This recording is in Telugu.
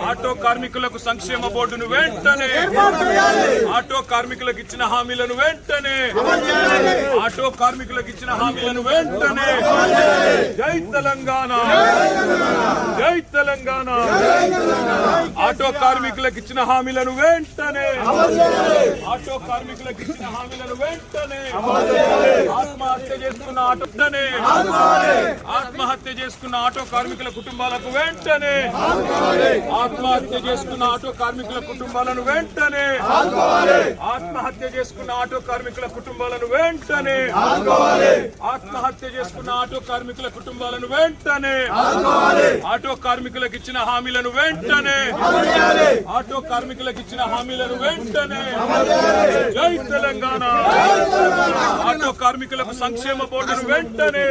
ఆటో కార్మికులకు సంక్షేమ బోర్డును వెంటనే ఆటో కార్మికులకు ఇచ్చిన హామీలను వెంటనే ఆటో కార్మికులకు ఇచ్చిన హామీలను వెంటనే జై తెలంగాణ జై తెలంగాణ ఆటో కార్మికులకు ఇచ్చిన హామీలను వెంటనే ఆటో కార్మికులకు ఇచ్చిన హామీలను వెంటనే ఆత్మహత్య చేసుకున్న ఆత్మహత్య చేసుకున్న ఆటో కార్మికుల కుటుంబాలకు వెంటనే ఆత్మహత్య చేసుకున్న ఆటో కార్మికుల కుటుంబాలను వెంటనే ఆత్మహత్య చేసుకున్న ఆటో కార్మికుల కుటుంబాలను వెంటనే ఆత్మహత్య చేసుకున్న ఆటో కార్మికుల కుటుంబాలను వెంటనే ఆటో కార్మికులకు ఇచ్చిన హామీలను వెంటనే ఆటో కార్మికులకు ఇచ్చిన హామీలను వెంటనే జై తెలంగాణ ఆటో కార్మికులకు సంక్షేమ బోర్డును వెంటనే